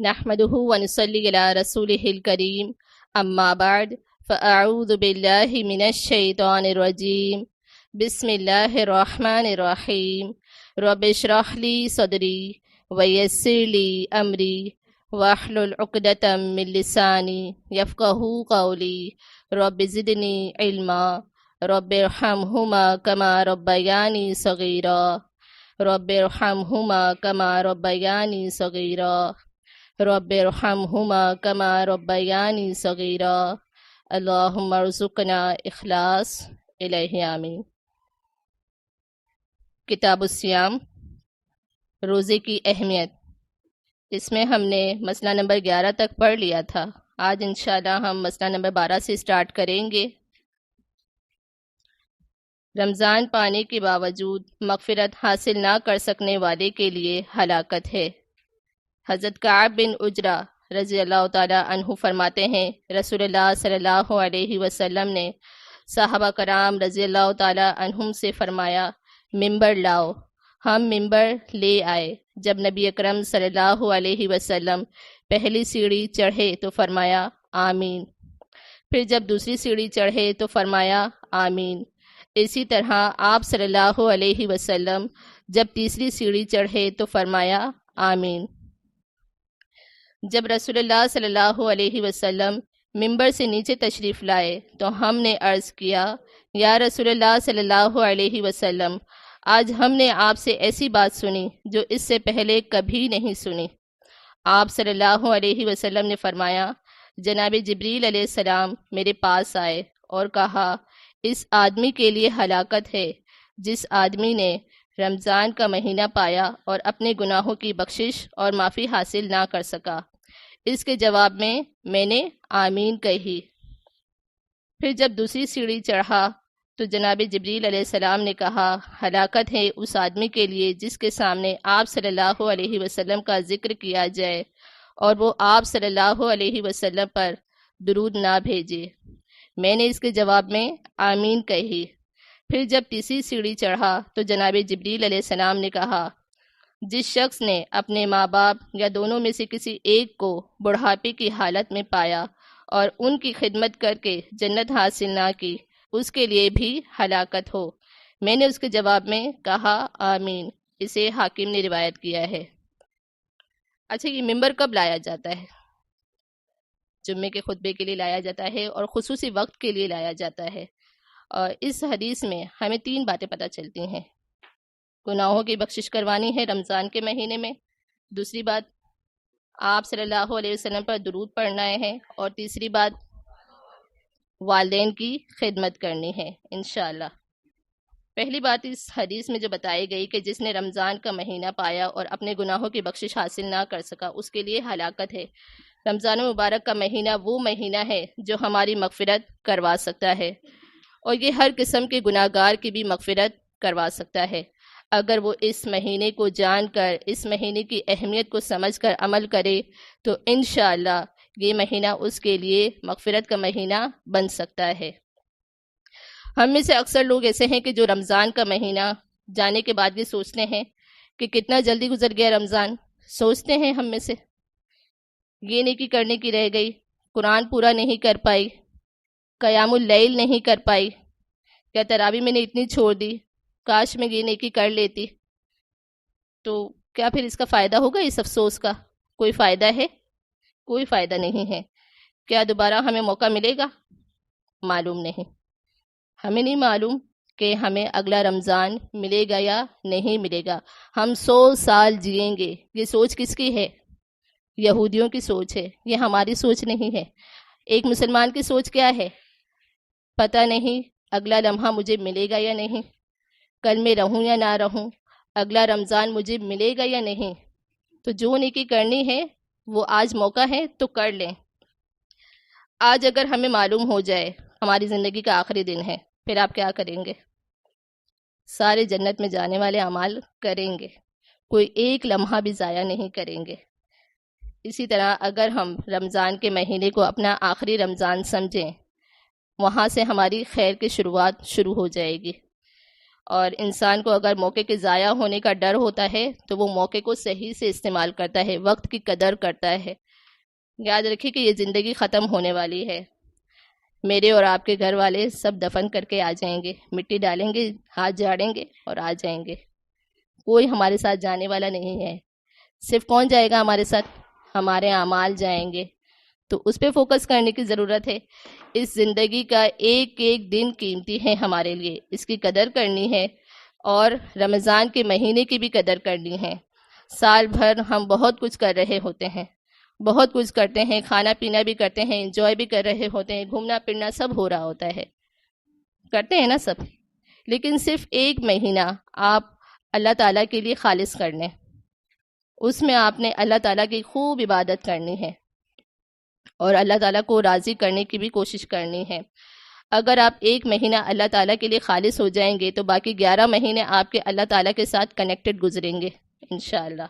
نحمده ونصلي على رسوله الكريم اما بعد فاعوذ بالله من الشيطان الرجيم بسم الله الرحمن الرحيم رب اشرح لي صدري ويسر لي امري واحلل عقدة من لساني يفقهوا قولي رب زدني علما رب ارحمهما كما ربياني صغيرا رب ارحمهما كما ربياني صغيرا رب ارحمهما كما ربياني صغيرا اللهم ارزقنا اخلاص الہ آمین۔ کتاب الصیام، روزے کی اہمیت، اس میں ہم نے مسئلہ نمبر 11 تک پڑھ لیا تھا۔ آج انشاءاللہ ہم مسئلہ نمبر 12 سے سٹارٹ کریں گے۔ رمضان پانے کے باوجود مغفرت حاصل نہ کر سکنے والے کے لیے ہلاکت ہے۔ حضرت کعب بن عجرہ رضی اللہ تعالی عنہ فرماتے ہیں، رسول اللہ صلی اللہ علیہ وسلم نے صحابہ کرام رضی اللہ تعالی عنہم سے فرمایا، ممبر لاؤ۔ ہم ممبر لے آئے۔ جب نبی اکرم صلی اللہ علیہ وسلم پہلی سیڑھی چڑھے تو فرمایا آمین، پھر جب دوسری سیڑھی چڑھے تو فرمایا آمین۔ اسی طرح آپ صلی اللہ علیہ وسلم جب تیسری سیڑھی چڑھے تو فرمایا آمین۔ جب رسول اللہ صلی اللہ علیہ وسلم ممبر سے نیچے تشریف لائے تو ہم نے عرض کیا، یا رسول اللہ صلی اللہ علیہ وسلم، آج ہم نے آپ سے ایسی بات سنی جو اس سے پہلے کبھی نہیں سنی۔ آپ صلی اللہ علیہ وسلم نے فرمایا، جناب جبریل علیہ السلام میرے پاس آئے اور کہا، اس آدمی کے لیے ہلاکت ہے جس آدمی نے رمضان کا مہینہ پایا اور اپنے گناہوں کی بخشش اور معافی حاصل نہ کر سکا۔ اس کے جواب میں نے آمین کہی۔ پھر جب دوسری سیڑھی چڑھا تو جناب جبریل علیہ السلام نے کہا، ہلاکت ہے اس آدمی کے لیے جس کے سامنے آپ صلی اللہ علیہ وسلم کا ذکر کیا جائے اور وہ آپ صلی اللہ علیہ وسلم پر درود نہ بھیجے۔ میں نے اس کے جواب میں آمین کہی۔ پھر جب تیسری سیڑھی چڑھا تو جناب جبریل علیہ السلام نے کہا، جس شخص نے اپنے ماں باپ یا دونوں میں سے کسی ایک کو بڑھاپے کی حالت میں پایا اور ان کی خدمت کر کے جنت حاصل نہ کی، اس کے لیے بھی ہلاکت ہو۔ میں نے اس کے جواب میں کہا آمین۔ اسے حاکم نے روایت کیا ہے۔ اچھا، یہ ممبر کب لایا جاتا ہے؟ جمعے کے خطبے کے لیے لایا جاتا ہے اور خصوصی وقت کے لیے لایا جاتا ہے۔ اور اس حدیث میں ہمیں 3 باتیں پتہ چلتی ہیں۔ گناہوں کی بخشش کروانی ہے رمضان کے مہینے میں، دوسری بات آپ صلی اللہ علیہ وسلم پر درود پڑھنا ہے، اور تیسری بات والدین کی خدمت کرنی ہے انشاءاللہ۔ پہلی بات اس حدیث میں جو بتائی گئی کہ جس نے رمضان کا مہینہ پایا اور اپنے گناہوں کی بخشش حاصل نہ کر سکا، اس کے لیے ہلاکت ہے۔ رمضان مبارک کا مہینہ وہ مہینہ ہے جو ہماری مغفرت کروا سکتا ہے، اور یہ ہر قسم کے گناہ گار کی بھی مغفرت کروا سکتا ہے اگر وہ اس مہینے کو جان کر، اس مہینے کی اہمیت کو سمجھ کر عمل کرے تو انشاءاللہ یہ مہینہ اس کے لیے مغفرت کا مہینہ بن سکتا ہے۔ ہم میں سے اکثر لوگ ایسے ہیں کہ جو رمضان کا مہینہ جانے کے بعد یہ سوچتے ہیں کہ کتنا جلدی گزر گیا رمضان۔ سوچتے ہیں ہم میں سے، یہ نیکی کرنے کی رہ گئی، قرآن پورا نہیں کر پائی، قیام اللیل نہیں کر پائی، یا تراویح میں نے اتنی چھوڑ دی، کاش میں یہ نیکی کر لیتی۔ تو کیا پھر اس کا فائدہ ہوگا؟ اس افسوس کا کوئی فائدہ ہے؟ کوئی فائدہ نہیں ہے۔ کیا دوبارہ ہمیں موقع ملے گا؟ معلوم نہیں۔ ہمیں نہیں معلوم کہ ہمیں اگلا رمضان ملے گا یا نہیں ملے گا۔ ہم 100 سال جئیں گے، یہ سوچ کس کی ہے؟ یہودیوں کی سوچ ہے، یہ ہماری سوچ نہیں ہے۔ ایک مسلمان کی سوچ کیا ہے؟ پتہ نہیں اگلا لمحہ مجھے ملے گا یا نہیں، کل میں رہوں یا نہ رہوں، اگلا رمضان مجھے ملے گا یا نہیں۔ تو جو نیکی کرنی ہے وہ آج موقع ہے تو کر لیں۔ آج اگر ہمیں معلوم ہو جائے ہماری زندگی کا آخری دن ہے، پھر آپ کیا کریں گے؟ سارے جنت میں جانے والے اعمال کریں گے، کوئی ایک لمحہ بھی ضائع نہیں کریں گے۔ اسی طرح اگر ہم رمضان کے مہینے کو اپنا آخری رمضان سمجھیں، وہاں سے ہماری خیر کی شروعات شروع ہو جائے گی۔ اور انسان کو اگر موقع کے ضائع ہونے کا ڈر ہوتا ہے تو وہ موقع کو صحیح سے استعمال کرتا ہے، وقت کی قدر کرتا ہے۔ یاد رکھیے کہ یہ زندگی ختم ہونے والی ہے۔ میرے اور آپ کے گھر والے سب دفن کر کے آ جائیں گے، مٹی ڈالیں گے، ہاتھ جھاڑیں گے اور آ جائیں گے۔ کوئی ہمارے ساتھ جانے والا نہیں ہے۔ صرف کون جائے گا ہمارے ساتھ؟ ہمارے اعمال جائیں گے۔ تو اس پہ فوکس کرنے کی ضرورت ہے۔ اس زندگی کا ایک ایک دن قیمتی ہے ہمارے لیے، اس کی قدر کرنی ہے، اور رمضان کے مہینے کی بھی قدر کرنی ہے۔ سال بھر ہم بہت کچھ کر رہے ہوتے ہیں، بہت کچھ کرتے ہیں، کھانا پینا بھی کرتے ہیں، انجوائے بھی کر رہے ہوتے ہیں، گھومنا پھرنا سب ہو رہا ہوتا ہے، کرتے ہیں نا سب۔ لیکن صرف ایک مہینہ آپ اللہ تعالیٰ کے لیے خالص کر لیں، اس میں آپ نے اللہ تعالیٰ کی خوب عبادت کرنی ہے اور اللہ تعالیٰ کو راضی کرنے کی بھی کوشش کرنی ہے۔ اگر آپ ایک مہینہ اللہ تعالیٰ کے لیے خالص ہو جائیں گے تو باقی 11 مہینے آپ کے اللہ تعالیٰ کے ساتھ کنیکٹڈ گزریں گے انشاءاللہ۔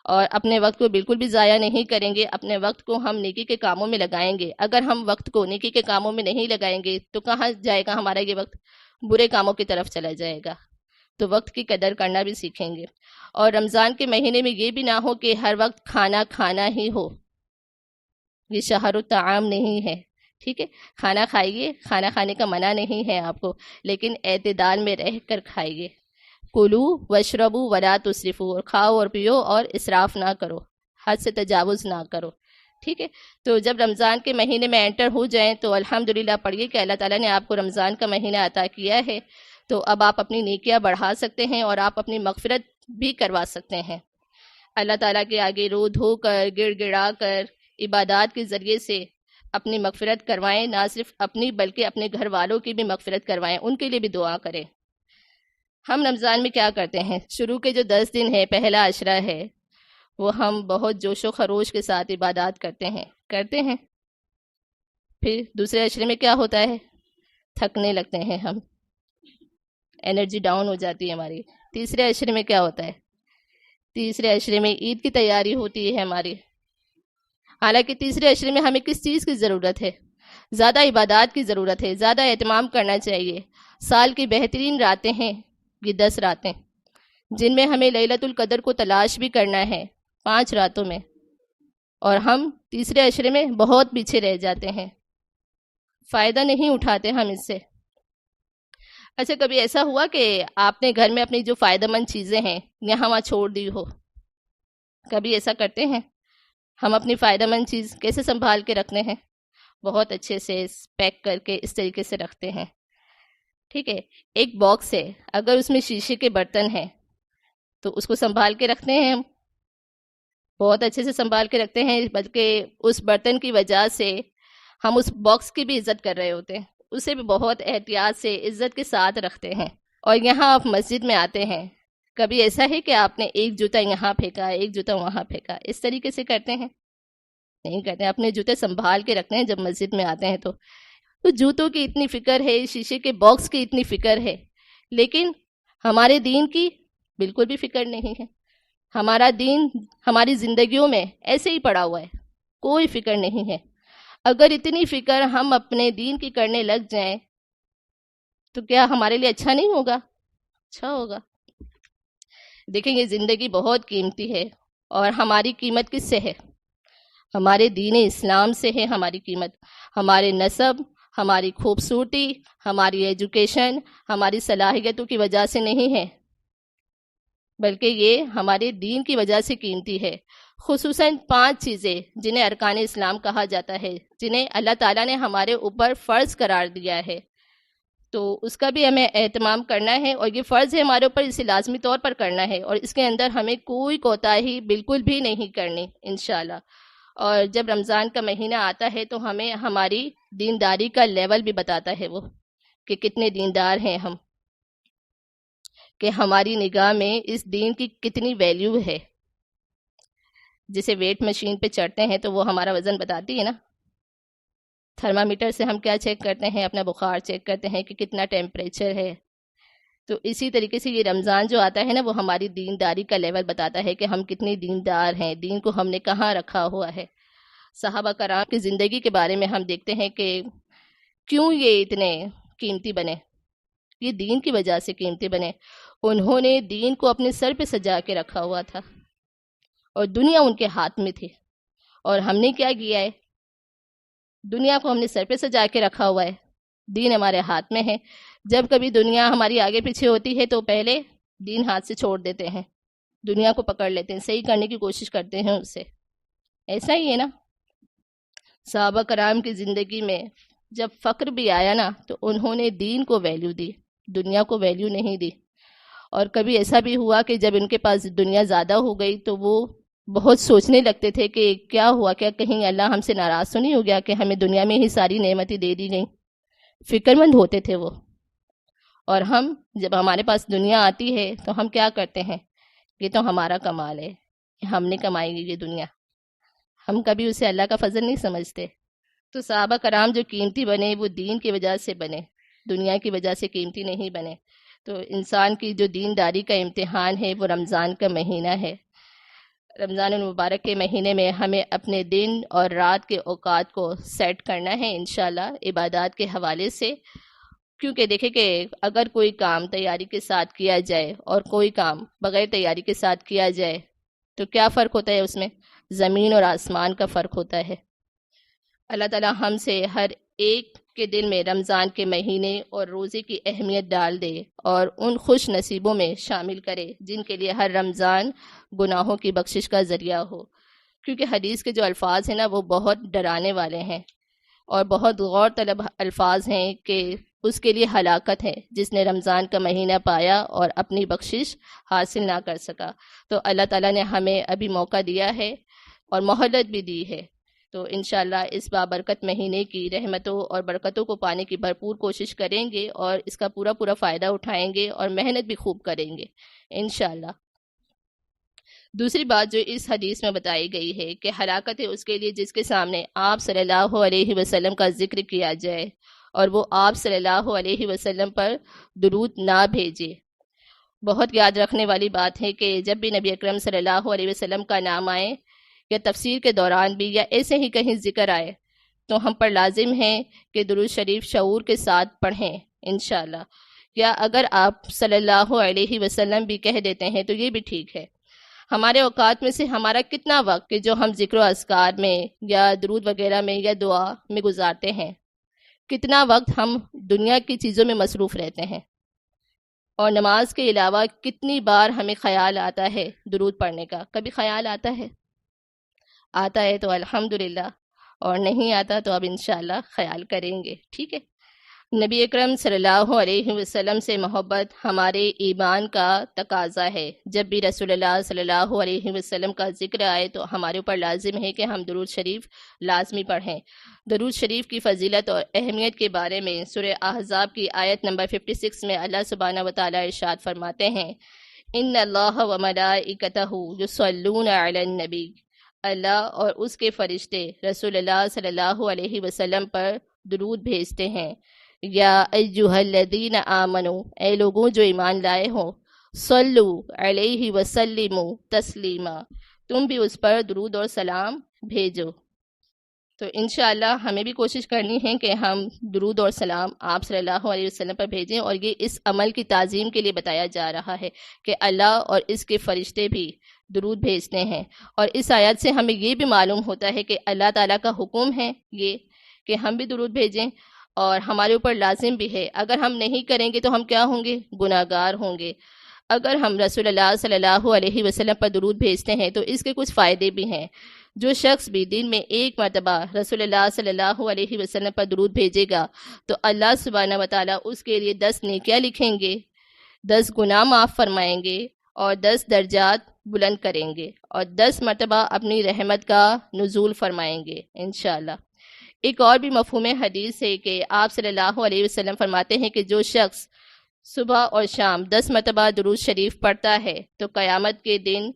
اور اپنے وقت کو بالکل بھی ضائع نہیں کریں گے، اپنے وقت کو ہم نیکی کے کاموں میں لگائیں گے۔ اگر ہم وقت کو نیکی کے کاموں میں نہیں لگائیں گے تو کہاں جائے گا ہمارا یہ وقت؟ برے کاموں کی طرف چلا جائے گا۔ تو وقت کی قدر کرنا بھی سیکھیں گے۔ اور رمضان کے مہینے میں یہ بھی نہ ہو کہ ہر وقت کھانا کھانا ہی ہو، یہ شہر الطعام نہیں ہے، ٹھیک ہے؟ کھانا کھائیے، کھانا کھانے کا منع نہیں ہے آپ کو، لیکن اعتدال میں رہ کر کھائیے۔ کلو واشربوا ولا تسرفوا، اور کھاؤ اور پیو اور اسراف نہ کرو، حد سے تجاوز نہ کرو، ٹھیک ہے؟ تو جب رمضان کے مہینے میں انٹر ہو جائیں تو الحمدللہ پڑھیے کہ اللہ تعالیٰ نے آپ کو رمضان کا مہینہ عطا کیا ہے، تو اب آپ اپنی نیکیاں بڑھا سکتے ہیں اور آپ اپنی مغفرت بھی کروا سکتے ہیں۔ اللہ تعالیٰ کے آگے رو دھو کر، گڑ گڑا کر، عبادات کے ذریعے سے اپنی مغفرت کروائیں، نہ صرف اپنی بلکہ اپنے گھر والوں کی بھی مغفرت کروائیں، ان کے لیے بھی دعا کریں۔ ہم رمضان میں کیا کرتے ہیں؟ شروع کے جو 10 دن ہے، پہلا عشرہ ہے، وہ ہم بہت جوش و خروش کے ساتھ عبادات کرتے ہیں۔ پھر دوسرے عشرے میں کیا ہوتا ہے؟ تھکنے لگتے ہیں ہم، انرجی ڈاؤن ہو جاتی ہے ہماری۔ تیسرے عشرے میں کیا ہوتا ہے؟ تیسرے عشرے میں عید کی تیاری ہوتی ہے ہماری۔ حالانکہ تیسرے عشرے میں ہمیں کس چیز کی ضرورت ہے؟ زیادہ عبادات کی ضرورت ہے، زیادہ اہتمام کرنا چاہیے۔ سال کی بہترین راتیں ہیں یہ 10 راتیں، جن میں ہمیں لیلۃ القدر کو تلاش بھی کرنا ہے 5 راتوں میں، اور ہم تیسرے عشرے میں بہت پیچھے رہ جاتے ہیں، فائدہ نہیں اٹھاتے ہم اس سے۔ اچھا، کبھی ایسا ہوا کہ آپ نے گھر میں اپنی جو فائدہ مند چیزیں ہیں یہاں وہاں چھوڑ دی ہو؟ کبھی ایسا کرتے ہیں؟ ہم اپنی فائدہ مند چیز کیسے سنبھال کے رکھتے ہیں؟ بہت اچھے سے پیک کر کے اس طریقے سے رکھتے ہیں، ٹھیک ہے؟ ایک باکس ہے، اگر اس میں شیشے کے برتن ہیں تو اس کو سنبھال کے رکھتے ہیں، ہم بہت اچھے سے سنبھال کے رکھتے ہیں، بلکہ اس برتن کی وجہ سے ہم اس باکس کی بھی عزت کر رہے ہوتے ہیں، اسے بھی بہت احتیاط سے عزت کے ساتھ رکھتے ہیں۔ اور یہاں آپ مسجد میں آتے ہیں، کبھی ایسا ہے کہ آپ نے ایک جوتا یہاں پھینکا، ایک جوتا وہاں پھینکا، اس طریقے سے کرتے ہیں؟ نہیں کرتے ہیں، اپنے جوتے سنبھال کے رکھتے ہیں جب مسجد میں آتے ہیں تو جوتوں کی اتنی فکر ہے، شیشے کے باکس کی اتنی فکر ہے، لیکن ہمارے دین کی بالکل بھی فکر نہیں ہے۔ ہمارا دین ہماری زندگیوں میں ایسے ہی پڑا ہوا ہے، کوئی فکر نہیں ہے۔ اگر اتنی فکر ہم اپنے دین کی کرنے لگ جائیں تو کیا ہمارے لیے اچھا نہیں ہوگا؟ اچھا ہوگا۔ دیکھیں، یہ زندگی بہت قیمتی ہے، اور ہماری قیمت کس سے ہے؟ ہمارے دین اسلام سے ہے ہماری قیمت۔ ہمارے نسب، ہماری خوبصورتی، ہماری ایجوکیشن، ہماری صلاحیتوں کی وجہ سے نہیں ہے، بلکہ یہ ہمارے دین کی وجہ سے قیمتی ہے۔ خصوصاً 5 چیزیں جنہیں ارکان اسلام کہا جاتا ہے، جنہیں اللہ تعالیٰ نے ہمارے اوپر فرض قرار دیا ہے، تو اس کا بھی ہمیں اہتمام کرنا ہے، اور یہ فرض ہے ہمارے اوپر، اسے لازمی طور پر کرنا ہے، اور اس کے اندر ہمیں کوئی کوتاہی بالکل بھی نہیں کرنی انشاءاللہ۔ اور جب رمضان کا مہینہ آتا ہے تو ہمیں ہماری دینداری کا لیول بھی بتاتا ہے وہ، کہ کتنے دیندار ہیں ہم، کہ ہماری نگاہ میں اس دین کی کتنی ویلیو ہے۔ جسے ویٹ مشین پہ چڑھتے ہیں تو وہ ہمارا وزن بتاتی ہے نا، تھرمامیٹر سے ہم کیا چیک کرتے ہیں؟ اپنا بخار چیک کرتے ہیں کہ کتنا ٹیمپریچر ہے۔ تو اسی طریقے سے یہ رمضان جو آتا ہے نا، وہ ہماری دینداری کا لیول بتاتا ہے کہ ہم کتنے دیندار ہیں، دین کو ہم نے کہاں رکھا ہوا ہے۔ صحابہ کرام کی زندگی کے بارے میں ہم دیکھتے ہیں کہ کیوں یہ اتنے قیمتی بنے۔ یہ دین کی وجہ سے قیمتی بنے۔ انہوں نے دین کو اپنے سر پہ سجا کے رکھا ہوا تھا اور دنیا ان کے ہاتھ میں تھی، اور ہم نے کیا کیا ہے؟ دنیا کو ہم نے سر پہ سجا کے رکھا ہوا ہے، دین ہمارے ہاتھ میں ہے۔ جب کبھی دنیا ہماری آگے پیچھے ہوتی ہے تو پہلے دین ہاتھ سے چھوڑ دیتے ہیں، دنیا کو پکڑ لیتے ہیں، صحیح کرنے کی کوشش کرتے ہیں اسے۔ ایسا ہی ہے نا، صحابہ کرام کی زندگی میں جب فقر بھی آیا نا تو انہوں نے دین کو ویلیو دی، دنیا کو ویلیو نہیں دی۔ اور کبھی ایسا بھی ہوا کہ جب ان کے پاس دنیا زیادہ ہو گئی تو وہ بہت سوچنے لگتے تھے کہ کیا ہوا، کیا کہیں اللہ ہم سے ناراض تو نہیں ہو گیا کہ ہمیں دنیا میں ہی ساری نعمتیں دے دی گئیں۔ فکر مند ہوتے تھے وہ۔ اور ہم جب ہمارے پاس دنیا آتی ہے تو ہم کیا کرتے ہیں؟ یہ تو ہمارا کمال ہے، ہم نے کمائی یہ دنیا، ہم کبھی اسے اللہ کا فضل نہیں سمجھتے۔ تو صحابہ کرام جو قیمتی بنے وہ دین کی وجہ سے بنے، دنیا کی وجہ سے قیمتی نہیں بنے۔ تو انسان کی جو دینداری کا امتحان ہے وہ رمضان کا مہینہ ہے۔ رمضان المبارک کے مہینے میں ہمیں اپنے دن اور رات کے اوقات کو سیٹ کرنا ہے انشاءاللہ عبادات کے حوالے سے، کیونکہ دیکھیں کہ اگر کوئی کام تیاری کے ساتھ کیا جائے اور کوئی کام بغیر تیاری کے ساتھ کیا جائے تو کیا فرق ہوتا ہے اس میں؟ زمین اور آسمان کا فرق ہوتا ہے۔ اللہ تعالی ہم سے ہر ایک کے دل میں رمضان کے مہینے اور روزے کی اہمیت ڈال دے اور ان خوش نصیبوں میں شامل کرے جن کے لیے ہر رمضان گناہوں کی بخشش کا ذریعہ ہو، کیونکہ حدیث کے جو الفاظ ہیں نا وہ بہت ڈرانے والے ہیں اور بہت غور طلب الفاظ ہیں کہ اس کے لیے ہلاکت ہے جس نے رمضان کا مہینہ پایا اور اپنی بخشش حاصل نہ کر سکا۔ تو اللہ تعالیٰ نے ہمیں ابھی موقع دیا ہے اور مہلت بھی دی ہے، تو انشاءاللہ اس بابرکت مہینے کی رحمتوں اور برکتوں کو پانے کی بھرپور کوشش کریں گے اور اس کا پورا فائدہ اٹھائیں گے اور محنت بھی خوب کریں گے انشاءاللہ۔ دوسری بات جو اس حدیث میں بتائی گئی ہے کہ ہلاکت ہے اس کے لیے جس کے سامنے آپ صلی اللہ علیہ وسلم کا ذکر کیا جائے اور وہ آپ صلی اللہ علیہ وسلم پر درود نہ بھیجے۔ بہت یاد رکھنے والی بات ہے کہ جب بھی نبی اکرم صلی اللہ علیہ وسلم کا نام آئے یا تفسیر کے دوران بھی یا ایسے ہی کہیں ذکر آئے تو ہم پر لازم ہے کہ درود شریف شعور کے ساتھ پڑھیں انشاءاللہ، یا اگر آپ صلی اللہ علیہ وسلم بھی کہہ دیتے ہیں تو یہ بھی ٹھیک ہے۔ ہمارے اوقات میں سے ہمارا کتنا وقت کہ جو ہم ذکر و اذکار میں یا درود وغیرہ میں یا دعا میں گزارتے ہیں، کتنا وقت ہم دنیا کی چیزوں میں مصروف رہتے ہیں، اور نماز کے علاوہ کتنی بار ہمیں خیال آتا ہے درود پڑھنے کا؟ کبھی خیال آتا ہے تو الحمدللہ، اور نہیں آتا تو اب انشاءاللہ خیال کریں گے، ٹھیک ہے۔ نبی اکرم صلی اللہ علیہ وسلم سے محبت ہمارے ایمان کا تقاضا ہے۔ جب بھی رسول اللہ صلی اللہ علیہ وسلم کا ذکر آئے تو ہمارے اوپر لازم ہے کہ ہم درود شریف لازمی پڑھیں۔ درود شریف کی فضیلت اور اہمیت کے بارے میں سورہ احزاب کی آیت نمبر 56 میں اللہ سبحانہ وتعالی ارشاد فرماتے ہیں، ان اللہ و ملائکتہ یصلون علی النبی، اللہ اور اس کے فرشتے رسول اللہ صلی اللہ علیہ وسلم پر درود بھیجتے ہیں۔ یا ایھا الذین آمنوا، اے لوگوں جو ایمان لائے ہو، صلو علیہ وسلموا تسلیما، تم بھی اس پر درود اور سلام بھیجو۔ تو انشاءاللہ ہمیں بھی کوشش کرنی ہے کہ ہم درود اور سلام آپ صلی اللہ علیہ وسلم پر بھیجیں، اور یہ اس عمل کی تعظیم کے لیے بتایا جا رہا ہے کہ اللہ اور اس کے فرشتے بھی درود بھیجتے ہیں۔ اور اس آیت سے ہمیں یہ بھی معلوم ہوتا ہے کہ اللہ تعالیٰ کا حکم ہے یہ کہ ہم بھی درود بھیجیں، اور ہمارے اوپر لازم بھی ہے۔ اگر ہم نہیں کریں گے تو ہم کیا ہوں گے؟ گناہگار ہوں گے۔ اگر ہم رسول اللہ صلی اللہ علیہ وسلم پر درود بھیجتے ہیں تو اس کے کچھ فائدے بھی ہیں۔ جو شخص بھی دن میں ایک مرتبہ رسول اللہ صلی اللہ علیہ وسلم پر درود بھیجے گا تو اللہ سبحانہ وتعالیٰ اس کے لیے 10 نیکیاں لکھیں گے، 10 گناہ معاف فرمائیں گے اور 10 درجات بلند کریں گے، اور 10 مرتبہ اپنی رحمت کا نزول فرمائیں گے انشاءاللہ۔ ایک اور بھی مفہوم حدیث ہے کہ آپ صلی اللہ علیہ وسلم فرماتے ہیں کہ جو شخص صبح اور شام 10 مرتبہ درود شریف پڑھتا ہے تو قیامت کے دن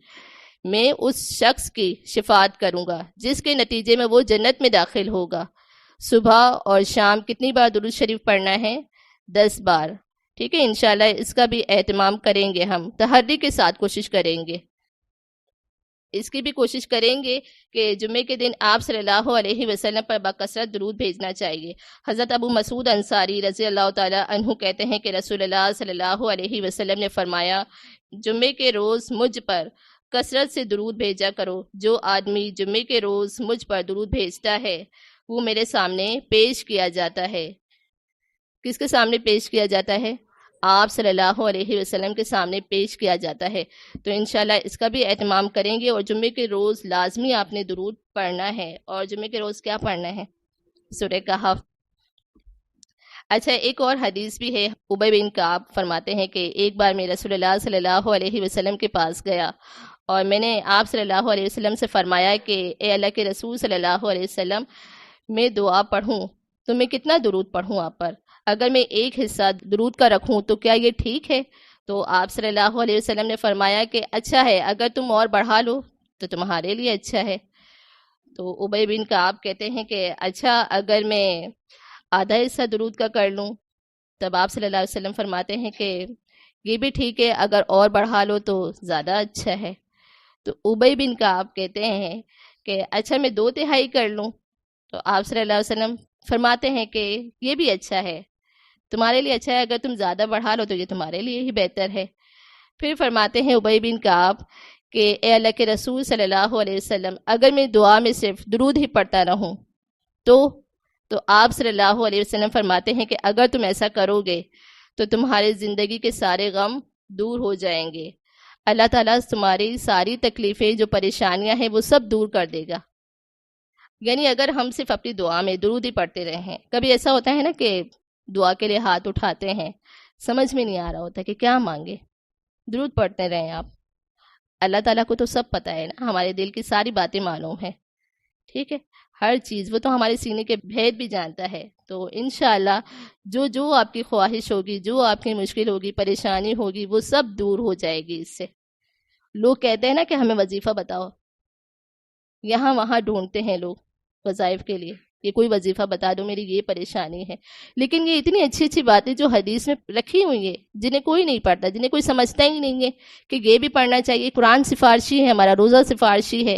میں اس شخص کی شفاعت کروں گا، جس کے نتیجے میں وہ جنت میں داخل ہوگا۔ صبح اور شام کتنی بار درود شریف پڑھنا ہے؟ 10 بار، ٹھیک ہے۔ انشاءاللہ اس کا بھی اہتمام کریں گے، ہم تحری کے ساتھ کوشش کریں گے۔ اس کی بھی کوشش کریں گے کہ جمعے کے دن آپ صلی اللہ علیہ وسلم پر بکثرت درود بھیجنا چاہیے۔ حضرت ابو مسعود انصاری رضی اللہ تعالیٰ عنہ کہتے ہیں کہ رسول اللہ صلی اللہ علیہ وسلم نے فرمایا، جمعے کے روز مجھ پر کثرت سے درود بھیجا کرو۔ جو آدمی جمعے کے روز مجھ پر درود بھیجتا ہے وہ میرے سامنے پیش کیا جاتا ہے۔ کس کے سامنے پیش کیا جاتا ہے؟ آپ صلی اللہ علیہ وسلم کے سامنے پیش کیا جاتا ہے۔ تو انشاءاللہ اس کا بھی اہتمام کریں گے، اور جمعے کے روز لازمی آپ نے درود پڑھنا ہے۔ اور جمعے کے روز کیا پڑھنا ہے؟ سورہ کہف۔ اچھا، ایک اور حدیث بھی ہے۔ ابی بن کعب فرماتے ہیں کہ ایک بار میں رسول اللہ صلی اللہ علیہ وسلم کے پاس گیا اور میں نے آپ صلی اللہ علیہ وسلم سے فرمایا کہ اے اللہ کے رسول صلی اللہ علیہ وسلم، میں دعا پڑھوں تو میں کتنا درود پڑھوں آپ پر؟ اگر میں ایک حصہ درود کا رکھوں تو کیا یہ ٹھیک ہے؟ تو آپ صلی اللہ علیہ وسلم نے فرمایا کہ اچھا ہے، اگر تم اور بڑھا لو تو تمہارے لیے اچھا ہے۔ تو ابی بن کعب کہتے ہیں کہ اچھا، اگر میں آدھا حصہ درود کا کر لوں؟ تب آپ صلی اللہ علیہ وسلم فرماتے ہیں کہ یہ بھی ٹھیک ہے، اگر اور بڑھا لو تو زیادہ اچھا ہے۔ تو ابی بن کعب کہتے ہیں کہ اچھا، میں 2/3 کر لوں؟ تو آپ صلی اللہ علیہ وسلم فرماتے ہیں کہ یہ بھی اچھا ہے، تمہارے لیے اچھا ہے، اگر تم زیادہ بڑھا لو تو یہ تمہارے لیے ہی بہتر ہے۔ پھر فرماتے ہیں ابی بن کعب کہ اے اللہ کے رسول صلی اللہ علیہ وسلم، اگر میں دعا میں صرف درود ہی پڑھتا رہوں تو آپ صلی اللہ علیہ وسلم فرماتے ہیں کہ اگر تم ایسا کرو گے تو تمہارے زندگی کے سارے غم دور ہو جائیں گے، اللہ تعالیٰ تمہاری ساری تکلیفیں، جو پریشانیاں ہیں، وہ سب دور کر دے گا۔ یعنی اگر ہم صرف اپنی دعا میں درود ہی پڑھتے رہیں، کبھی ایسا ہوتا ہے نا کہ دعا کے لیے ہاتھ اٹھاتے ہیں، سمجھ میں نہیں آ رہا ہوتا کہ کیا مانگے، درود پڑھتے رہیں آپ۔ اللہ تعالیٰ کو تو سب پتہ ہے نا، ہمارے دل کی ساری باتیں معلوم ہیں، ٹھیک ہے، ہر چیز، وہ تو ہمارے سینے کے بھید بھی جانتا ہے۔ تو انشاءاللہ جو آپ کی خواہش ہوگی، جو آپ کی مشکل ہوگی، پریشانی ہوگی، وہ سب دور ہو جائے گی اس سے۔ لوگ کہتے ہیں نا کہ ہمیں وظیفہ بتاؤ، یہاں وہاں ڈھونڈتے ہیں لوگ وظائف کے لیے، یہ کوئی وظیفہ بتا دو، میری یہ پریشانی ہے۔ لیکن یہ اتنی اچھی اچھی باتیں جو حدیث میں رکھی ہوئی ہیں، جنہیں کوئی نہیں پڑھتا، جنہیں کوئی سمجھتا ہی نہیں ہے کہ یہ بھی پڑھنا چاہیے۔ قرآن سفارشی ہے، ہمارا روزہ سفارشی ہے۔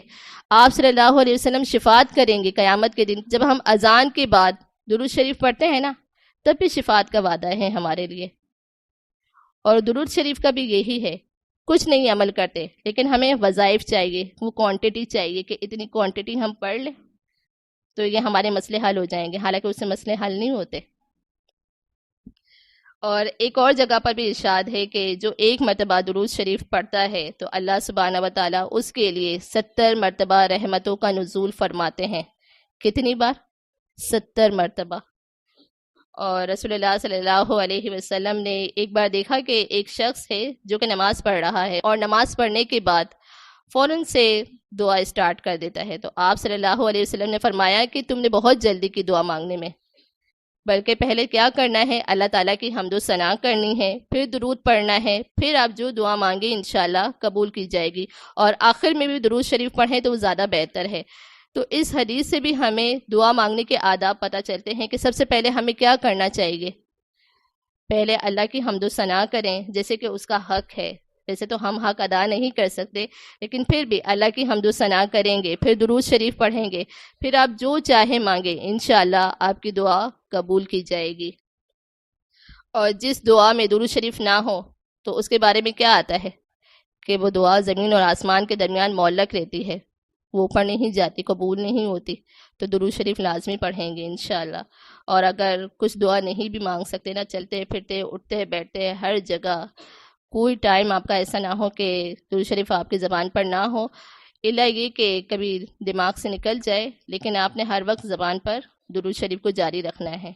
آپ صلی اللہ علیہ وسلم شفاعت کریں گے قیامت کے دن، جب ہم اذان کے بعد درود شریف پڑھتے ہیں نا، تب بھی شفاعت کا وعدہ ہے ہمارے لیے۔ اور درود شریف کا بھی یہی ہے، کچھ نہیں عمل کرتے، لیکن ہمیں وظائف چاہیے، وہ کوانٹٹی چاہیے کہ اتنی کوانٹٹی ہم پڑھ لیں تو یہ ہمارے مسئلے حل ہو جائیں گے، حالانکہ اس سے مسئلے حل نہیں ہوتے۔ اور ایک اور جگہ پر بھی ارشاد ہے کہ جو ایک مرتبہ درود شریف پڑھتا ہے تو اللہ سبحانہ و تعالیٰ اس کے لیے 70 مرتبہ رحمتوں کا نزول فرماتے ہیں۔ کتنی بار؟ 70 مرتبہ۔ اور رسول اللہ صلی اللہ علیہ وسلم نے ایک بار دیکھا کہ ایک شخص ہے جو کہ نماز پڑھ رہا ہے، اور نماز پڑھنے کے بعد فوراً سے دعا اسٹارٹ کر دیتا ہے۔ تو آپ صلی اللہ علیہ وسلم نے فرمایا کہ تم نے بہت جلدی کی دعا مانگنے میں، بلکہ پہلے کیا کرنا ہے؟ اللہ تعالیٰ کی حمد و ثنا کرنی ہے، پھر درود پڑھنا ہے، پھر آپ جو دعا مانگے انشاءاللہ قبول کی جائے گی، اور آخر میں بھی درود شریف پڑھیں تو وہ زیادہ بہتر ہے۔ تو اس حدیث سے بھی ہمیں دعا مانگنے کے آداب پتہ چلتے ہیں کہ سب سے پہلے ہمیں کیا کرنا چاہیے۔ پہلے اللہ کی حمد و ثنا کریں جیسے کہ اس کا حق ہے، ویسے تو ہم حق ادا نہیں کر سکتے، لیکن پھر بھی اللہ کی حمد و ثنا کریں گے، پھر درود شریف پڑھیں گے، پھر آپ جو چاہے مانگیں، انشاءاللہ آپ کی دعا قبول کی جائے گی۔ اور جس دعا میں درود شریف نہ ہو تو اس کے بارے میں کیا آتا ہے کہ وہ دعا زمین اور آسمان کے درمیان معلق رہتی ہے، وہ اوپر نہیں جاتی، قبول نہیں ہوتی۔ تو درود شریف لازمی پڑھیں گے انشاءاللہ۔ اور اگر کچھ دعا نہیں بھی مانگ سکتے نا، چلتے پھرتے، اٹھتے بیٹھتے، ہر جگہ کوئی ٹائم آپ کا ایسا نہ ہو کہ درود شریف آپ کی زبان پر نہ ہو، الا یہ کہ کبھی دماغ سے نکل جائے، لیکن آپ نے ہر وقت زبان پر درود شریف کو جاری رکھنا ہے۔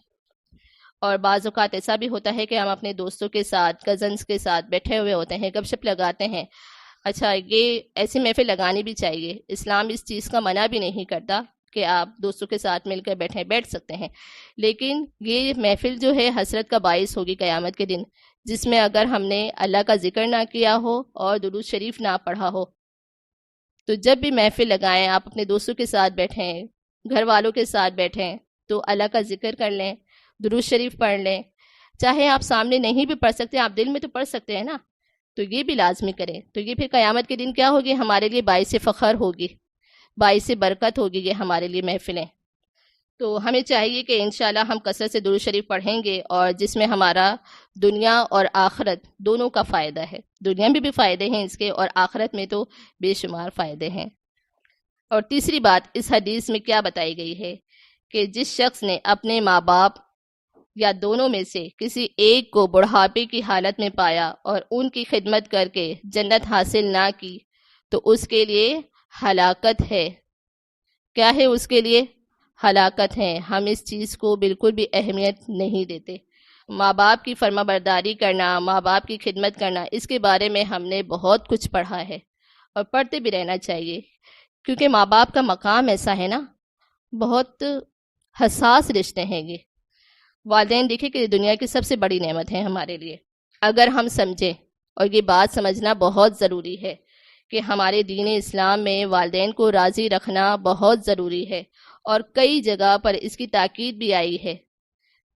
اور بعض اوقات ایسا بھی ہوتا ہے کہ ہم اپنے دوستوں کے ساتھ، کزنس کے ساتھ بیٹھے ہوئے ہوتے ہیں، گپ شپ لگاتے ہیں۔ اچھا، یہ ایسی محفل لگانی بھی چاہیے، اسلام اس چیز کا منع بھی نہیں کرتا کہ آپ دوستوں کے ساتھ مل کر بیٹھ سکتے ہیں، لیکن یہ محفل جو ہے حسرت کا باعث ہوگی قیامت کے دن، جس میں اگر ہم نے اللہ کا ذکر نہ کیا ہو اور درود شریف نہ پڑھا ہو۔ تو جب بھی محفل لگائیں، آپ اپنے دوستوں کے ساتھ بیٹھیں، گھر والوں کے ساتھ بیٹھیں، تو اللہ کا ذکر کر لیں، درود شریف پڑھ لیں۔ چاہے آپ سامنے نہیں بھی پڑھ سکتے، آپ دل میں تو پڑھ سکتے ہیں نا، تو یہ بھی لازمی کریں. تو یہ پھر قیامت کے دن کیا ہوگی؟ ہمارے لیے باعث فخر ہوگی، باعث برکت ہوگی یہ ہمارے لیے محفلیں. تو ہمیں چاہیے کہ انشاءاللہ ہم کثرت سے درود شریف پڑھیں گے، اور جس میں ہمارا دنیا اور آخرت دونوں کا فائدہ ہے. دنیا میں بھی فائدے ہیں اس کے، اور آخرت میں تو بے شمار فائدے ہیں. اور تیسری بات اس حدیث میں کیا بتائی گئی ہے کہ جس شخص نے اپنے ماں باپ یا دونوں میں سے کسی ایک کو بڑھاپے کی حالت میں پایا اور ان کی خدمت کر کے جنت حاصل نہ کی تو اس کے لیے ہلاکت ہے. کیا ہے اس کے لیے؟ ہلاکت ہے. ہم اس چیز کو بالکل بھی اہمیت نہیں دیتے. ماں باپ کی فرما برداری کرنا، ماں باپ کی خدمت کرنا، اس کے بارے میں ہم نے بہت کچھ پڑھا ہے اور پڑھتے بھی رہنا چاہیے، کیونکہ ماں باپ کا مقام ایسا ہے نا، بہت حساس رشتے ہیں یہ. والدین دیکھیں کہ دنیا کی سب سے بڑی نعمت ہے ہمارے لیے، اگر ہم سمجھیں. اور یہ بات سمجھنا بہت ضروری ہے کہ ہمارے دین اسلام میں والدین کو راضی رکھنا بہت ضروری ہے، اور کئی جگہ پر اس کی تاکید بھی آئی ہے.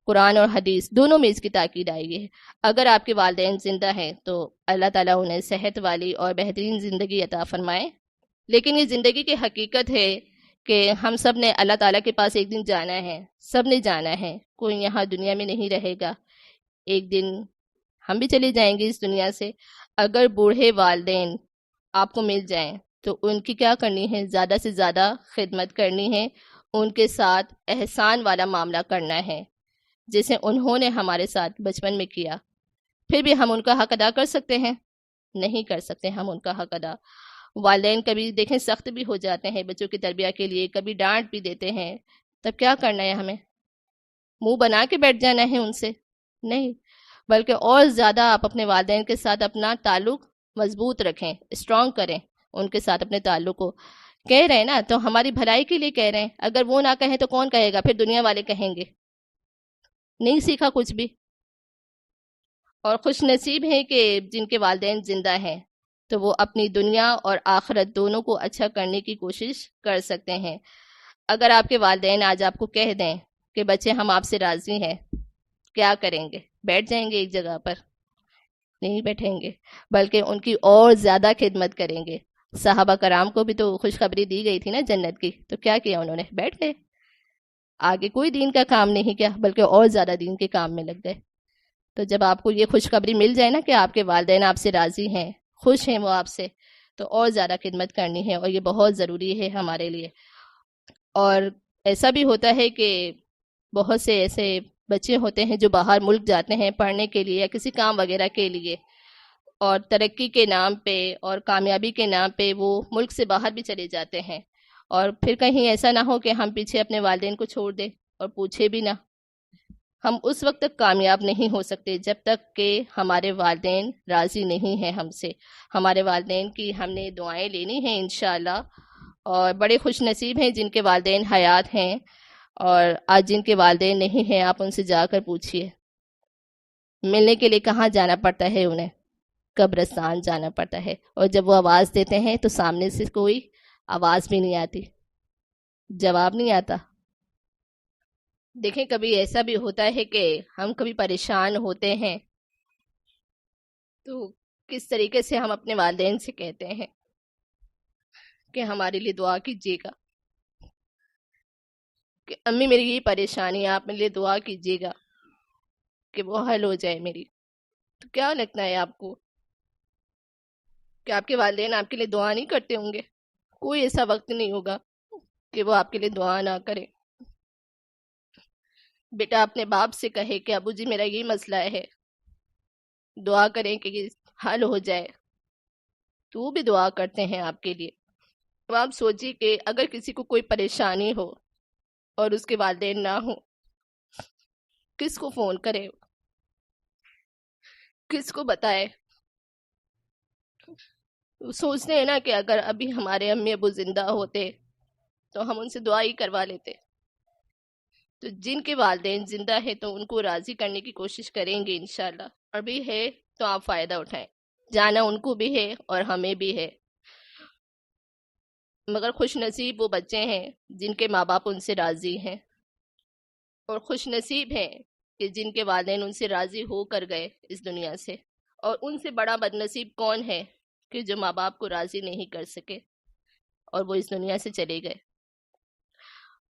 قرآن اور حدیث دونوں میں اس کی تاکید آئی ہے. اگر آپ کے والدین زندہ ہیں تو اللہ تعالیٰ انہیں صحت والی اور بہترین زندگی عطا فرمائے. لیکن یہ زندگی کی حقیقت ہے کہ ہم سب نے اللہ تعالیٰ کے پاس ایک دن جانا ہے. سب نے جانا ہے، کوئی یہاں دنیا میں نہیں رہے گا. ایک دن ہم بھی چلے جائیں گے اس دنیا سے. اگر بوڑھے والدین آپ کو مل جائیں تو ان کی کیا کرنی ہے؟ زیادہ سے زیادہ خدمت کرنی ہے، ان کے ساتھ احسان والا معاملہ کرنا ہے جیسے انہوں نے ہمارے ساتھ بچپن میں کیا. پھر بھی ہم ان کا حق ادا کر سکتے ہیں؟ نہیں کر سکتے ہم ان کا حق ادا. والدین کبھی دیکھیں سخت بھی ہو جاتے ہیں بچوں کی تربیت کے لیے، کبھی ڈانٹ بھی دیتے ہیں. تب کیا کرنا ہے ہمیں؟ منہ بنا کے بیٹھ جانا ہے ان سے؟ نہیں، بلکہ اور زیادہ آپ اپنے والدین کے ساتھ اپنا تعلق مضبوط رکھیں، اسٹرانگ کریں ان کے ساتھ اپنے تعلق کو. کہہ رہے ہیں نا تو ہماری بھلائی کے لیے کہہ رہے ہیں. اگر وہ نہ کہیں تو کون کہے گا؟ پھر دنیا والے کہیں گے. نہیں سیکھا کچھ بھی. اور خوش نصیب ہیں کہ جن کے والدین زندہ ہیں تو وہ اپنی دنیا اور آخرت دونوں کو اچھا کرنے کی کوشش کر سکتے ہیں. اگر آپ کے والدین آج آپ کو کہہ دیں کہ بچے ہم آپ سے راضی ہیں، کیا کریں گے؟ بیٹھ جائیں گے ایک جگہ پر؟ نہیں بیٹھیں گے، بلکہ ان کی اور زیادہ خدمت کریں گے. صحابہ کرام کو بھی تو خوشخبری دی گئی تھی نا جنت کی، تو کیا کیا انہوں نے؟ بیٹھ گئے. آگے کوئی دین کا کام نہیں کیا، بلکہ اور زیادہ دین کے کام میں لگ گئے. تو جب آپ کو یہ خوشخبری مل جائے نا کہ آپ کے والدین آپ سے راضی ہیں، خوش ہیں وہ آپ سے، تو اور زیادہ خدمت کرنی ہے، اور یہ بہت ضروری ہے ہمارے لیے. اور ایسا بھی ہوتا ہے کہ بہت سے ایسے بچے ہوتے ہیں جو باہر ملک جاتے ہیں پڑھنے کے لیے یا کسی کام وغیرہ کے لیے، اور ترقی کے نام پہ اور کامیابی کے نام پہ وہ ملک سے باہر بھی چلے جاتے ہیں. اور پھر کہیں ایسا نہ ہو کہ ہم پیچھے اپنے والدین کو چھوڑ دیں اور پوچھے بھی نہ. ہم اس وقت تک کامیاب نہیں ہو سکتے جب تک کہ ہمارے والدین راضی نہیں ہیں ہم سے. ہمارے والدین کی ہم نے دعائیں لینی ہیں انشاءاللہ. اور بڑے خوش نصیب ہیں جن کے والدین حیات ہیں، اور آج جن کے والدین نہیں ہیں آپ ان سے جا کر پوچھئے. ملنے کے لیے کہاں جانا پڑتا ہے انہیں؟ قبرستان جانا پڑتا ہے. اور جب وہ آواز دیتے ہیں تو سامنے سے کوئی آواز بھی نہیں آتی، جواب نہیں آتا. دیکھیں کبھی ایسا بھی ہوتا ہے کہ ہم کبھی پریشان ہوتے ہیں تو کس طریقے سے ہم اپنے والدین سے کہتے ہیں کہ ہمارے لیے دعا کیجیے گا، کہ امی میری یہ پریشانی آپ میرے لیے دعا کیجیے گا کہ وہ حل ہو جائے میری. تو کیا لگتا ہے آپ کو کہ آپ کے والدین آپ کے لیے دعا نہیں کرتے ہوں گے؟ کوئی ایسا وقت نہیں ہوگا کہ وہ آپ کے لیے دعا نہ کرے. بیٹا اپنے باپ سے کہے کہ ابو جی میرا یہ مسئلہ ہے، دعا کریں کہ یہ حل ہو جائے، تو وہ بھی دعا کرتے ہیں آپ کے لیے. اب آپ سوچیے کہ اگر کسی کو کوئی پریشانی ہو اور اس کے والدین نہ ہوں، کس کو فون کرے، کس کو بتائے؟ سوچتے ہیں نا کہ اگر ابھی ہمارے امی ابو زندہ ہوتے تو ہم ان سے دعا ہی کروا لیتے. تو جن کے والدین زندہ ہے تو ان کو راضی کرنے کی کوشش کریں گے انشاءاللہ. ابھی ہے تو آپ فائدہ اٹھائیں. جانا ان کو بھی ہے اور ہمیں بھی ہے، مگر خوش نصیب وہ بچے ہیں جن کے ماں باپ ان سے راضی ہیں، اور خوش نصیب ہیں کہ جن کے والدین ان سے راضی ہو کر گئے اس دنیا سے. اور ان سے بڑا بدنصیب کون ہے کہ جو ماں باپ کو راضی نہیں کر سکے اور وہ اس دنیا سے چلے گئے۔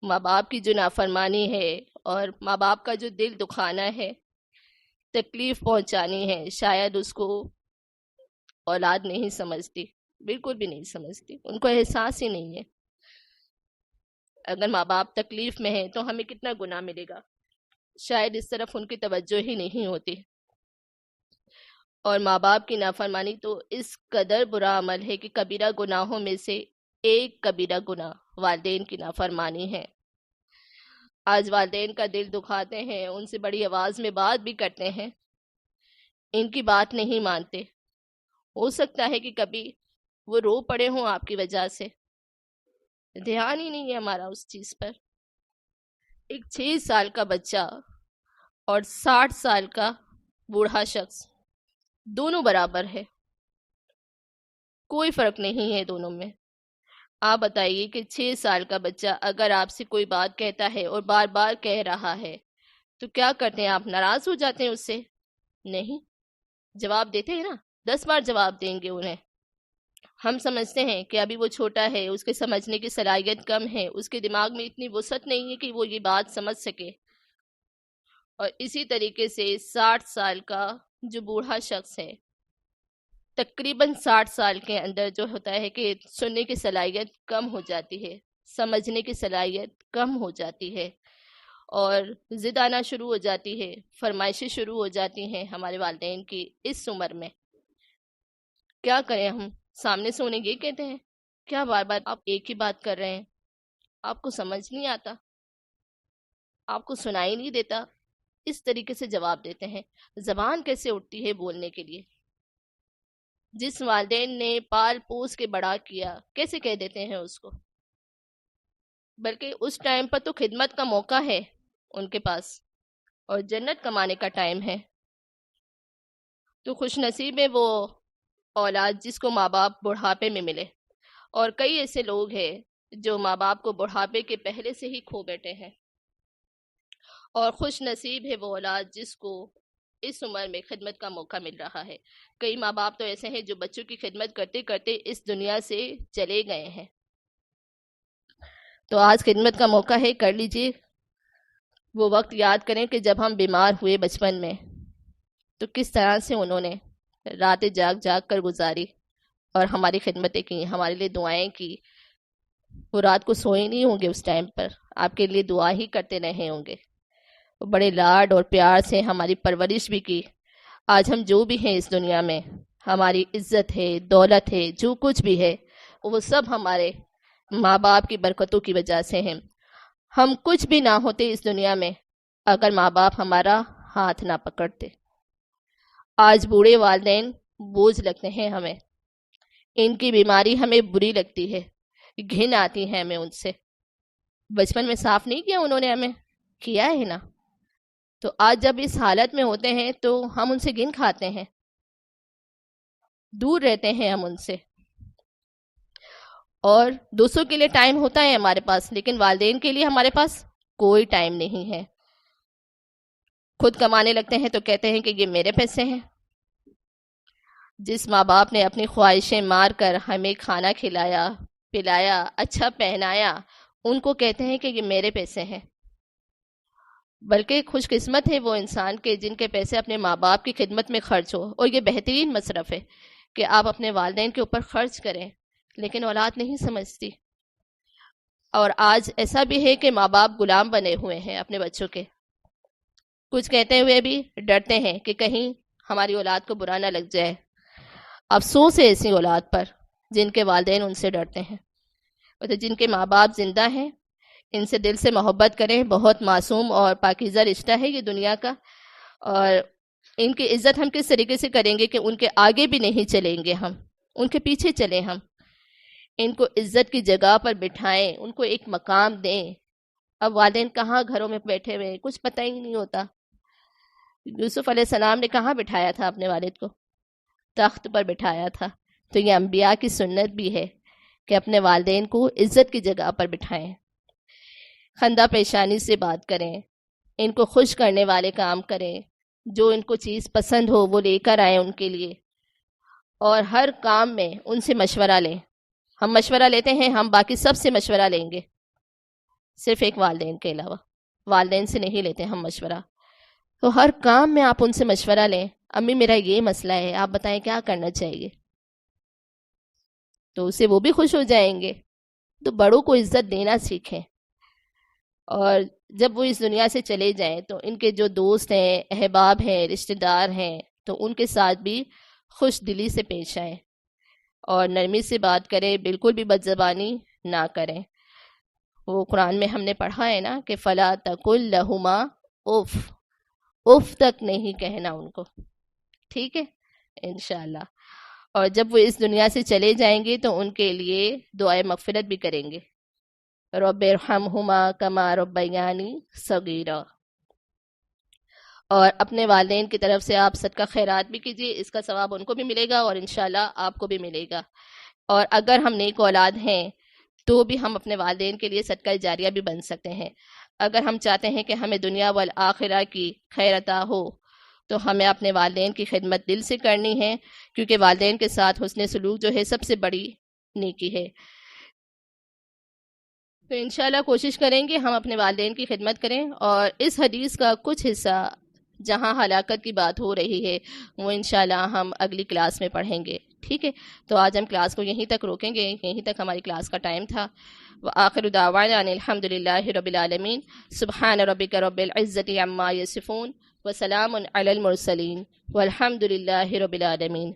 ماں باپ کی جو نافرمانی ہے اور ماں باپ کا جو دل دکھانا ہے، تکلیف پہنچانی ہے، شاید اس کو اولاد نہیں سمجھتی، بالکل بھی نہیں سمجھتی، ان کو احساس ہی نہیں ہے۔ اگر ماں باپ تکلیف میں ہیں تو ہمیں کتنا گناہ ملے گا، شاید اس طرف ان کی توجہ ہی نہیں ہوتی۔ اور ماں باپ کی نافرمانی تو اس قدر برا عمل ہے کہ کبیرہ گناہوں میں سے ایک کبیرہ گناہ والدین کی نافرمانی ہے۔ آج والدین کا دل دکھاتے ہیں، ان سے بڑی آواز میں بات بھی کرتے ہیں، ان کی بات نہیں مانتے۔ ہو سکتا ہے کہ کبھی وہ رو پڑے ہوں آپ کی وجہ سے، دھیان ہی نہیں ہے ہمارا اس چیز پر۔ ایک 6 سال کا بچہ اور 60 سال کا بوڑھا شخص دونوں برابر ہے، کوئی فرق نہیں ہے دونوں میں۔ آپ بتائیے کہ 6 سال کا بچہ اگر آپ سے کوئی بات کہتا ہے اور بار بار کہہ رہا ہے تو کیا کرتے ہیں آپ؟ ناراض ہو جاتے ہیں اس سے؟ نہیں، جواب دیتے ہیں نا، 10 بار جواب دیں گے انہیں۔ ہم سمجھتے ہیں کہ ابھی وہ چھوٹا ہے، اس کے سمجھنے کی صلاحیت کم ہے، اس کے دماغ میں اتنی وسعت نہیں ہے کہ وہ یہ بات سمجھ سکے۔ اور اسی طریقے سے 60 سال کا جو بوڑھا شخص ہے، تقریباً 60 سال کے اندر جو ہوتا ہے کہ سننے کی صلاحیت کم ہو جاتی ہے، سمجھنے کی صلاحیت کم ہو جاتی ہے، اور ضد آنا شروع ہو جاتی ہے، فرمائشیں شروع ہو جاتی ہیں ہمارے والدین کی اس عمر میں۔ کیا کریں ہم؟ سامنے سے انہیں یہ کہتے ہیں، کیا بار بار آپ ایک ہی بات کر رہے ہیں؟ آپ کو سمجھ نہیں آتا؟ آپ کو سنائی نہیں دیتا؟ اس طریقے سے جواب دیتے ہیں۔ زبان کیسے اٹھتی ہے بولنے کے لیے؟ جس والدین نے پال پوس کے بڑا کیا، کیسے کہہ دیتے ہیں اس کو؟ بلکہ اس ٹائم پر تو خدمت کا موقع ہے ان کے پاس، اور جنت کمانے کا ٹائم ہے۔ تو خوش نصیب ہے وہ اولاد جس کو ماں باپ بڑھاپے میں ملے، اور کئی ایسے لوگ ہیں جو ماں باپ کو بڑھاپے کے پہلے سے ہی کھو بیٹھے ہیں، اور خوش نصیب ہے وہ اولاد جس کو اس عمر میں خدمت کا موقع مل رہا ہے۔ کئی ماں باپ تو ایسے ہیں جو بچوں کی خدمت کرتے کرتے اس دنیا سے چلے گئے ہیں۔ تو آج خدمت کا موقع ہے، کر لیجئے۔ وہ وقت یاد کریں کہ جب ہم بیمار ہوئے بچپن میں تو کس طرح سے انہوں نے راتیں جاگ جاگ کر گزاری اور ہماری خدمتیں کی، ہمارے لیے دعائیں کی۔ وہ رات کو سوئے نہیں ہوں گے اس ٹائم پر، آپ کے لیے دعا ہی کرتے رہے ہوں گے۔ وہ بڑے لاڈ اور پیار سے ہماری پرورش بھی کی۔ آج ہم جو بھی ہیں اس دنیا میں، ہماری عزت ہے، دولت ہے، جو کچھ بھی ہے، وہ سب ہمارے ماں باپ کی برکتوں کی وجہ سے ہیں۔ ہم کچھ بھی نہ ہوتے اس دنیا میں اگر ماں باپ ہمارا ہاتھ نہ پکڑتے۔ آج بوڑھے والدین بوجھ لگتے ہیں ہمیں، ان کی بیماری ہمیں بری لگتی ہے، گھن آتی ہے ہمیں ان سے۔ بچپن میں صاف نہیں کیا انہوں نے ہمیں؟ کیا ہے نا۔ تو آج جب اس حالت میں ہوتے ہیں تو ہم ان سے گھن کھاتے ہیں، دور رہتے ہیں ہم ان سے۔ اور دوستوں کے لیے ٹائم ہوتا ہے ہمارے پاس، لیکن والدین کے لیے ہمارے پاس کوئی ٹائم نہیں ہے۔ خود کمانے لگتے ہیں تو کہتے ہیں کہ یہ میرے پیسے ہیں۔ جس ماں باپ نے اپنی خواہشیں مار کر ہمیں کھانا کھلایا، پلایا، اچھا پہنایا، ان کو کہتے ہیں کہ یہ میرے پیسے ہیں۔ بلکہ خوش قسمت ہے وہ انسان کے جن کے پیسے اپنے ماں باپ کی خدمت میں خرچ ہو، اور یہ بہترین مصرف ہے کہ آپ اپنے والدین کے اوپر خرچ کریں، لیکن اولاد نہیں سمجھتی۔ اور آج ایسا بھی ہے کہ ماں باپ غلام بنے ہوئے ہیں اپنے بچوں کے، کچھ کہتے ہوئے بھی ڈرتے ہیں کہ کہیں ہماری اولاد کو برا نہ لگ جائے۔ افسوس ہے ایسی اولاد پر جن کے والدین ان سے ڈرتے ہیں۔ اور جن کے ماں باپ زندہ ہیں، ان سے دل سے محبت کریں، بہت معصوم اور پاکیزہ رشتہ ہے یہ دنیا کا۔ اور ان کی عزت ہم کس طریقے سے کریں گے کہ ان کے آگے بھی نہیں چلیں گے، ہم ان کے پیچھے چلیں، ہم ان کو عزت کی جگہ پر بٹھائیں، ان کو ایک مقام دیں۔ اب والدین کہاں گھروں میں بیٹھے ہوئے، کچھ پتہ ہی نہیں ہوتا۔ یوسف علیہ السلام نے کہاں بٹھایا تھا اپنے والد کو؟ تخت پر بٹھایا تھا۔ تو یہ انبیاء کی سنت بھی ہے کہ اپنے والدین کو عزت کی جگہ پر بٹھائیں، خندہ پیشانی سے بات کریں، ان کو خوش کرنے والے کام کریں، جو ان کو چیز پسند ہو وہ لے کر آئیں ان کے لیے، اور ہر کام میں ان سے مشورہ لیں۔ ہم مشورہ لیتے ہیں، ہم باقی سب سے مشورہ لیں گے، صرف ایک والدین کے علاوہ، والدین سے نہیں لیتے ہم مشورہ۔ تو ہر کام میں آپ ان سے مشورہ لیں، امی میرا یہ مسئلہ ہے، آپ بتائیں کیا کرنا چاہیے، تو اسے وہ بھی خوش ہو جائیں گے۔ تو بڑوں کو عزت دینا سیکھیں، اور جب وہ اس دنیا سے چلے جائیں تو ان کے جو دوست ہیں، احباب ہیں، رشتہ دار ہیں، تو ان کے ساتھ بھی خوش دلی سے پیش آئیں اور نرمی سے بات کریں، بالکل بھی بد زبانی نہ کریں۔ وہ قرآن میں ہم نے پڑھا ہے نا کہ فلا تقل لہما اف، اف تک نہیں کہنا ان کو، ٹھیک ہے انشاءاللہ۔ اور جب وہ اس دنیا سے چلے جائیں گے تو ان کے لیے دعائے مغفرت بھی کریں گے، رب ارحمہما کما ربیانی صغیرا۔ اور اپنے والدین کی طرف سے آپ صدقہ خیرات بھی کیجیے، اس کا ثواب ان کو بھی ملے گا اور انشاءاللہ آپ کو بھی ملے گا۔ اور اگر ہم نیک اولاد ہیں تو بھی ہم اپنے والدین کے لیے صدقہ جاریہ بھی بن سکتے ہیں۔ اگر ہم چاہتے ہیں کہ ہمیں دنیا والآخرہ کی خیر عطا ہو تو ہمیں اپنے والدین کی خدمت دل سے کرنی ہے، کیونکہ والدین کے ساتھ حسن سلوک جو ہے سب سے بڑی نیکی ہے۔ تو انشاءاللہ کوشش کریں گے ہم اپنے والدین کی خدمت کریں، اور اس حدیث کا کچھ حصہ جہاں ہلاکت کی بات ہو رہی ہے وہ انشاءاللہ ہم اگلی کلاس میں پڑھیں گے، ٹھیک ہے؟ تو آج ہم کلاس کو یہیں تک روکیں گے، یہیں تک ہماری کلاس کا ٹائم تھا۔ وآخر دعوانا ان الحمدللہ رب العالمین، سبحان ربک رب العزت عما یصفون، وسلام علی المرسلین، والحمدللہ رب العالمین۔